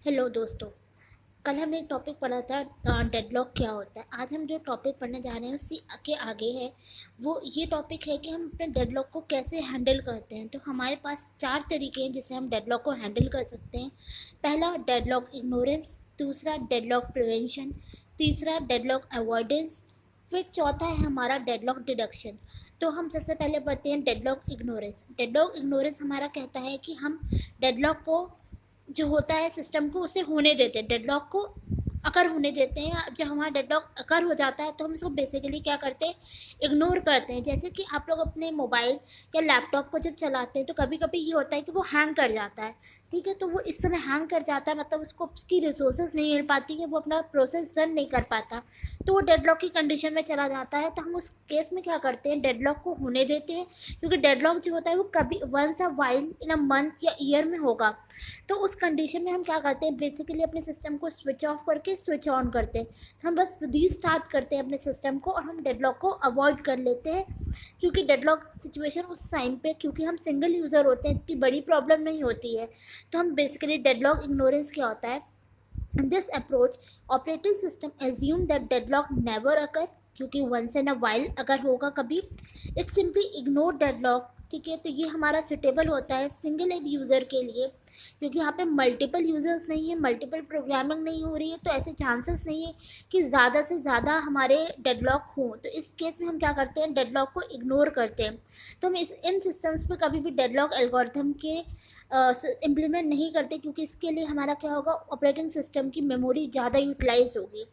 Hello दोस्तों। कल हमने एक टॉपिक पढ़ा था डेडलॉक क्या होता है। आज हम जो टॉपिक पढ़ने जा रहे हैं उसी के आगे है। वो ये टॉपिक है कि हम अपने डेडलॉक को कैसे हैंडल करते हैं। तो हमारे पास 4 तरीके हैं जिससे हम डेडलॉक को हैंडल कर सकते हैं। पहला डेडलॉक इग्नोरेंस, दूसरा डेडलॉक प्रिवेंशन, तीसरा डेडलॉक अवॉइडेंस, फिर चौथा है हमारा डेडलॉक डिडक्शन। तो हम सबसे पहले पढ़ते हैं डेडलॉक इग्नोरेंस। डेडलॉक इग्नोरेंस हमारा कहता है कि हम डेडलॉक को जो होता है सिस्टम को उसे होने देते हैं, डेडलॉक को अकर होने देते हैं। जब हमारा डेडलॉक अकर हो जाता है तो हम इसको बेसिकली क्या करते हैं, इग्नोर करते हैं। जैसे कि आप लोग अपने मोबाइल या लैपटॉप को जब चलाते हैं तो कभी कभी ये होता है कि वो हैंग कर जाता है। ठीक है, तो वो इस समय हैंग कर जाता है, मतलब उसको उसकी रिसोर्सेज नहीं मिल पाती है, वो अपना प्रोसेस रन नहीं कर पाता, तो वो डेडलॉक की कंडीशन में चला जाता है। तो हम उस केस में क्या करते हैं, डेडलॉक को होने देते हैं। क्योंकि डेडलॉक जो होता है वो कभी once a while in a month या ईयर में होगा। तो उस कंडीशन में हम क्या करते हैं, बेसिकली अपने सिस्टम को स्विच ऑफ करके स्विच ऑन करते हैं। तो हम बस रीस्टार्ट करते हैं अपने सिस्टम को और हम डेडलॉक को अवॉइड कर लेते हैं। क्योंकि डेडलॉक सिचुएशन उस टाइम पे, क्योंकि हम सिंगल यूज़र होते हैं, इतनी बड़ी प्रॉब्लम नहीं होती है। तो हम बेसिकली डेडलॉक इग्नोरेंस क्या होता है, in this approach operating system assume that deadlock never occur, क्योंकि वंस इन अ वाइल अगर होगा कभी, इट सिंपली इग्नोर डेडलॉक। ठीक है, तो ये हमारा सुटेबल होता है सिंगल एड यूज़र के लिए, क्योंकि यहाँ पे मल्टीपल यूज़र्स नहीं है, मल्टीपल प्रोग्रामिंग नहीं हो रही है, तो ऐसे चांसेस नहीं है कि ज़्यादा से ज़्यादा हमारे डेडलॉक हो। तो इस केस में हम क्या करते हैं, डेडलॉक को इग्नोर करते हैं। तो हम इन सिस्टम्स पे कभी भी डेडलॉक एल्गोरिथम के इम्प्लीमेंट नहीं करते, क्योंकि इसके लिए हमारा क्या होगा, ऑपरेटिंग सिस्टम की मेमोरी ज़्यादा यूटिलाइज होगी।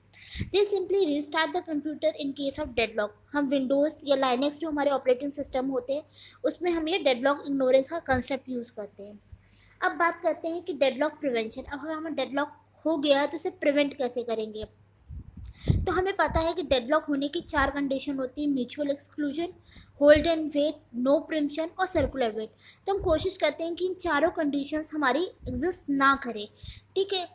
दे simply restart the computer in case of deadlock. हम विंडोज़ या लाइनेक्स जो हमारे ऑपरेटिंग सिस्टम होते हैं उसमें हम ये डेडलॉक इग्नोरेंस का कंसेप्ट यूज़ करते हैं। अब बात करते हैं कि डेडलॉक प्रिवेंशन। अब अगर हमें डेडलॉक हो गया है तो उसे प्रिवेंट कैसे करेंगे। तो हमें पता है कि डेडलॉक होने की 4 कंडीशन होती है, mutual exclusion, hold and wait, no preemption और सर्कुलर वेट। तो हम कोशिश करते हैं कि इन चारों कंडीशंस हमारी एग्जिस्ट ना करें। ठीक है,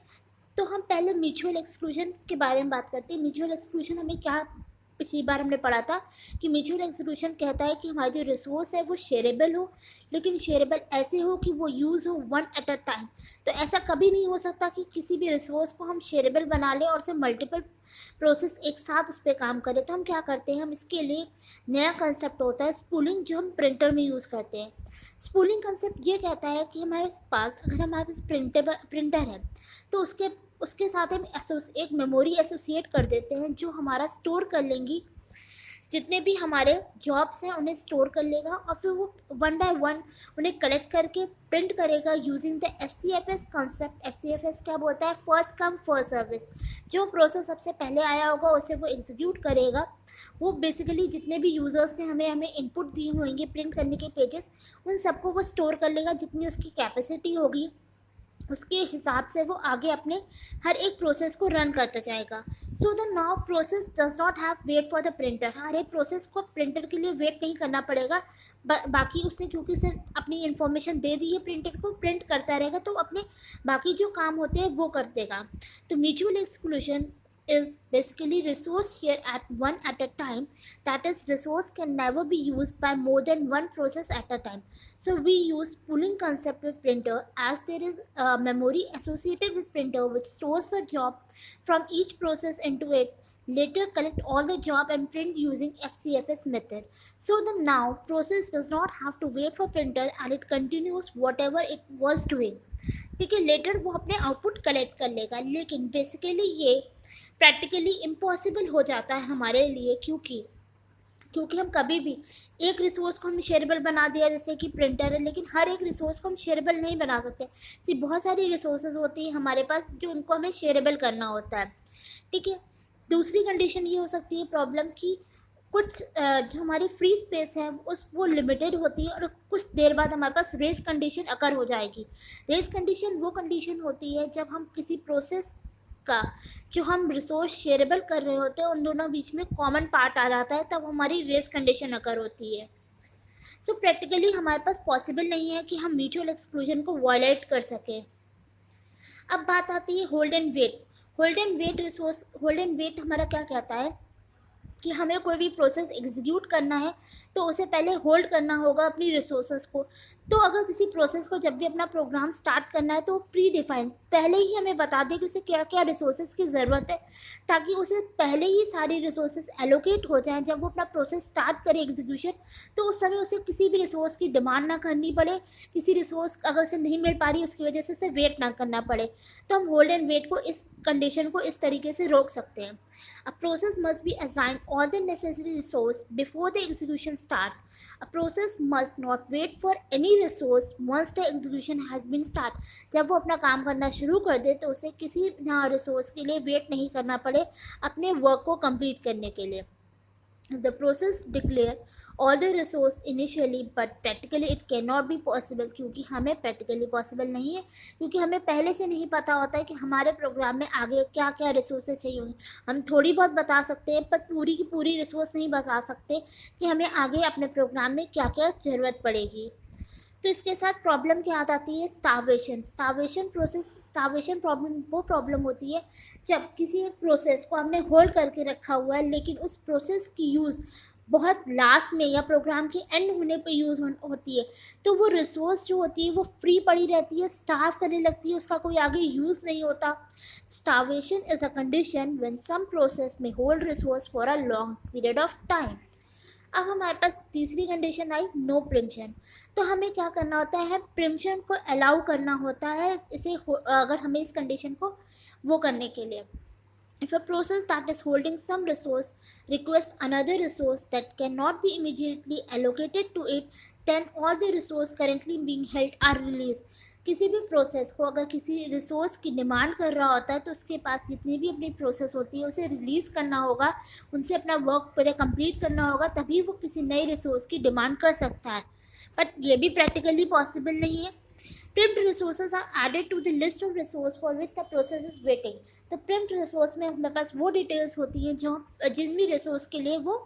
तो हम पहले म्यूचुअल एक्सक्लूजन के बारे में बात करते हैं। म्यूचुअल एक्सक्लूजन हमें क्या, पिछली बार हमने पढ़ा था कि म्यूचुअल एक्सक्लूजन कहता है कि हमारी जो रिसोर्स है वो शेयरेबल हो, लेकिन शेयरेबल ऐसे हो कि वो यूज़ हो वन एट अ टाइम। तो ऐसा कभी नहीं हो सकता कि किसी भी रिसोर्स को हम शेयरेबल बना लें और से मल्टीपल प्रोसेस एक साथ उस पर काम करें। तो हम क्या करते हैं, हम इसके लिए नया कंसेप्ट होता है स्पूलिंग, जो हम प्रिंटर में यूज़ करते हैं। स्पूलिंग कंसेप्ट ये कहता है कि हमारे पास, अगर हमारे पास प्रिंटर है तो उसके उसके साथ हम एक मेमोरी एसोसिएट कर देते हैं जो हमारा स्टोर कर लेंगी, जितने भी हमारे जॉब्स हैं उन्हें स्टोर कर लेगा और फिर वो वन बाय वन उन्हें कलेक्ट करके प्रिंट करेगा using the FCFS concept. FCFS क्या बोलता है, फर्स्ट कम फर्स्ट सर्विस। जो प्रोसेस सबसे पहले आया होगा उसे वो एग्जीक्यूट करेगा। वो बेसिकली जितने भी यूज़र्स ने हमें हमें इनपुट दिए होंगे प्रिंट करने के पेजेस, उन सबको वो स्टोर कर लेगा, जितनी उसकी कैपेसिटी होगी उसके हिसाब से वो आगे अपने हर एक प्रोसेस को रन करता जाएगा। So the now process does not have wait for the printer. हर एक प्रोसेस को प्रिंटर के लिए वेट नहीं करना पड़ेगा। बाकी उसने, क्योंकि उसे अपनी इन्फॉर्मेशन दे दी है प्रिंटर को, प्रिंट करता रहेगा, तो अपने बाकी जो काम होते हैं वो कर देगा। तो mutual exclusion is basically resource share at one at a time. That is, resource can never be used by more than one process at a time. So we use pooling concept with printer, as there is a memory associated with printer which stores the job from each process into it, later collect all the job and print using FCFS method. So the now process does not have to wait for printer and it continues whatever it was doing. ठीक है, letter वो अपने output collect कर लेगा। लेकिन basically ये practically impossible हो जाता है हमारे लिए, क्योंकि क्योंकि हम कभी भी एक रिसोर्स को हम शेयरेबल बना दिया, जैसे कि प्रिंटर है, लेकिन हर एक रिसोर्स को हम शेयरेबल नहीं बना सकते। सिर्फ बहुत सारी रिसोर्सेज होती हैं हमारे पास जो उनको हमें शेयरेबल करना होता है। ठीक है, दूसरी कंडीशन ये हो सकती है प्रॉब्लम की, कुछ जो हमारी फ्री स्पेस है वो लिमिटेड होती है और कुछ देर बाद हमारे पास रेस कंडीशन अकर हो जाएगी। रेस कंडीशन वो कंडीशन होती है जब हम किसी प्रोसेस का जो हम रिसोर्स शेयरेबल कर रहे होते हैं उन दोनों बीच में कॉमन पार्ट आ जाता है, तब हमारी रेस कंडीशन अकर होती है। सो प्रैक्टिकली हमारे पास पॉसिबल नहीं है कि हम म्यूचुअल एक्सक्लूजन को वायलेट कर सकें। अब बात आती है hold and wait. Hold and wait हमारा क्या कहता है कि हमें कोई भी प्रोसेस एग्जीक्यूट करना है तो उसे पहले होल्ड करना होगा अपनी रिसोर्सेज को। तो अगर किसी प्रोसेस को जब भी अपना प्रोग्राम स्टार्ट करना है तो प्री डिफाइंड पहले ही हमें बता दें कि उसे क्या क्या रिसोर्सेज की ज़रूरत है, ताकि उसे पहले ही सारी रिसोर्सेज एलोकेट हो जाएं। जब वो अपना प्रोसेस स्टार्ट करे एग्जीक्यूशन, तो उस समय उसे किसी भी रिसोर्स की डिमांड ना करनी पड़े, किसी रिसोर्स अगर उसे नहीं मिल पा रही उसकी वजह से उसे वेट ना करना पड़े। तो हम होल्ड एंड वेट को, इस कंडीशन को इस तरीके से रोक सकते हैं। A process must be assigned all the necessary resource before the execution start. A process must not wait for any resource once the execution has been start. जब वो अपना काम करना शुरू कर दे तो उसे किसी रिसोर्स के लिए वेट नहीं करना पड़े अपने वर्क को कंप्लीट करने के लिए। The process declare all the resource initially but practically it cannot be possible, क्योंकि हमें प्रैक्टिकली पॉसिबल नहीं है, क्योंकि हमें पहले से नहीं पता होता है कि हमारे प्रोग्राम में आगे क्या क्या रिसोर्सेज चाहिए होंगे। हम थोड़ी बहुत बता सकते हैं पर पूरी की पूरी रिसोर्स नहीं बता सकते कि हमें आगे अपने प्रोग्राम में क्या क्या ज़रूरत पड़ेगी। तो इसके साथ प्रॉब्लम क्या आती है, स्टावेशन प्रॉब्लम वो प्रॉब्लम होती है जब किसी एक प्रोसेस को हमने होल्ड करके रखा हुआ है, लेकिन उस प्रोसेस की यूज़ बहुत लास्ट में या प्रोग्राम के एंड होने पे यूज़ होती है, तो वो रिसोर्स जो होती है वो फ्री पड़ी रहती है, स्टार्व करने लगती है, उसका कोई आगे यूज़ नहीं होता। Starvation is a condition when some process में hold resource for a long period of time. अब हमारे पास तीसरी कंडीशन आई, नो प्रिम्पशन। तो हमें क्या करना होता है, प्रिम्पशन को अलाउ करना होता है इसे अगर हमें इस कंडीशन को वो करने के लिए। If a process that is holding some resource requests another resource that cannot be immediately allocated to it, then all the resource currently being held are released. किसी भी प्रोसेस को अगर किसी रिसोर्स की डिमांड कर रहा होता है तो उसके पास जितनी भी अपनी प्रोसेस होती है उसे रिलीज़ करना होगा, उनसे अपना वर्क पूरे कंप्लीट करना होगा, तभी वो किसी नई रिसोर्स की डिमांड कर सकता है। बट ये भी प्रैक्टिकली पॉसिबल नहीं है। Primed resources are added to the list of resource for which the process is waiting. तो primed resource में हमारे पास वो डिटेल्स होती हैं जो जिस भी रिसोर्स के लिए वो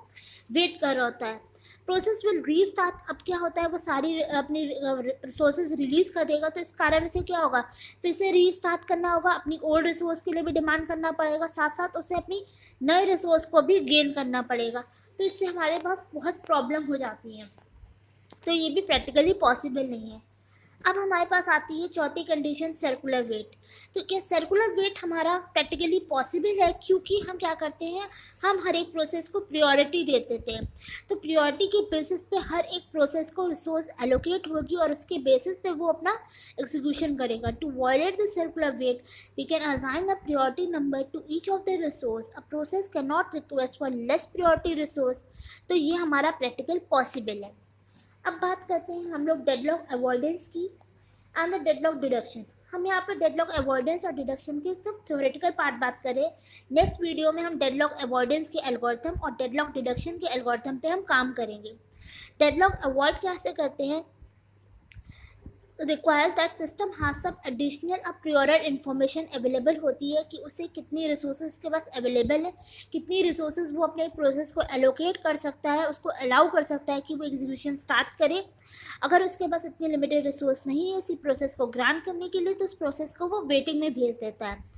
वेट कर रहा होता है। प्रोसेस विल रीस्टार्ट, अब क्या होता है वो सारी अपनी रिसोर्सेज रिलीज़ कर देगा, तो इस कारण से क्या होगा, फिर से रीस्टार्ट करना होगा, अपनी ओल्ड रिसोर्स के लिए भी डिमांड करना पड़ेगा, साथ साथ उसे अपनी नए रिसोर्स को भी गेन करना पड़ेगा। तो इससे हमारे पास बहुत प्रॉब्लम हो जाती है, तो ये भी प्रैक्टिकली पॉसिबल नहीं है। अब हमारे पास आती है चौथी कंडीशन, सर्कुलर वेट। तो क्या सर्कुलर वेट हमारा प्रैक्टिकली पॉसिबल है, क्योंकि हम क्या करते हैं, हम हर एक प्रोसेस को प्रायोरिटी दे देते हैं। तो प्रायोरिटी के बेसिस पे हर एक प्रोसेस को रिसोर्स एलोकेट होगी और उसके बेसिस पे वो अपना एग्जीक्यूशन करेगा। To violate the circular wait we can assign a priority number to each of the resource. A process can not request for less priority resource. तो ये हमारा प्रैक्टिकल पॉसिबल है। अब बात करते हैं हम लोग डेडलॉक अवॉइडेंस की एंड द डेडलॉक डिडक्शन। हम यहाँ पर डेडलॉक अवॉइडेंस और डिडक्शन के सिर्फ थ्योरेटिकल पार्ट बात करें। नेक्स्ट वीडियो में हम डेडलॉक अवॉइडेंस के एल्गोरिथम और डेडलॉक डिडक्शन के एल्गोरिथम पे हम काम करेंगे। डेडलॉक अवॉइड कैसे करते हैं, requires that system has some additional a priori information available होती है कि उसे कितनी रिसोर्सेज के पास अवेलेबल है, कितनी रिसोर्सेज वो अपने प्रोसेस को एलोकेट कर सकता है, उसको अलाउ कर सकता है कि वो एग्जीक्यूशन स्टार्ट करे। अगर उसके पास इतनी लिमिटेड रिसोर्स नहीं है इसी प्रोसेस को ग्रांट करने के लिए, तो उस प्रोसेस को वो वेटिंग में भेज देता है।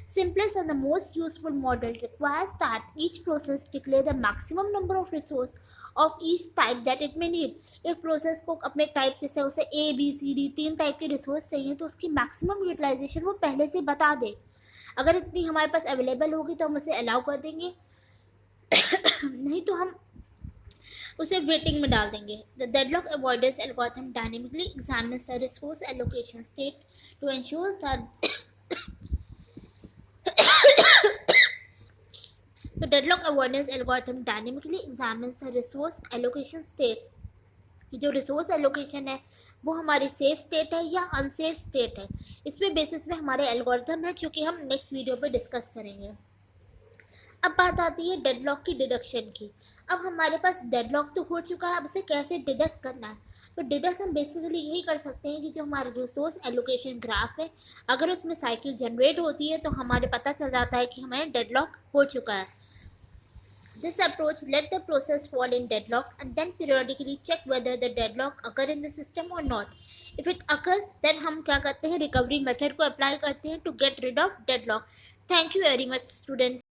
Simplest and the most useful model requires that each process declare the maximum number of resource of each type that it may need. एक प्रोसेस को अपने टाइप, जैसे उसे A, B, C, D 3 type के रिसोर्स चाहिए तो उसकी maximum utilisation वो पहले से बता दे। अगर इतनी हमारे पास अवेलेबल होगी तो हम उसे अलाउ कर देंगे नहीं तो हम उसे वेटिंग में डाल देंगे। The deadlock avoidance algorithm dynamically examines the resource allocation state to ensure that तो deadlock avoidance algorithm dynamically examines the resource allocation state. जो रिसोर्स एलोकेशन है वो हमारी सेफ स्टेट है या अनसेफ स्टेट है, इसमें बेसिस में हमारे एल्गोरिथम है, जो कि हम नेक्स्ट वीडियो पे डिस्कस करेंगे। अब बात आती है डेडलॉक की डिडक्शन की। अब हमारे पास डेडलॉक तो हो चुका है, अब इसे कैसे डिडक्ट करना है। तो डिडक्ट हम बेसिकली यही कर सकते हैं कि जो हमारा रिसोर्स एलोकेशन ग्राफ है, अगर उसमें साइकिल जनरेट होती है तो हमारे पता चल जाता है कि हमें डेडलॉक हो चुका है। This approach let the process fall in deadlock and then periodically check whether the deadlock occur in the system or not. If it occurs, then हम क्या करते हैं, रिकवरी मेथड को अप्लाई करते हैं to get rid of deadlock. Thank you very much students.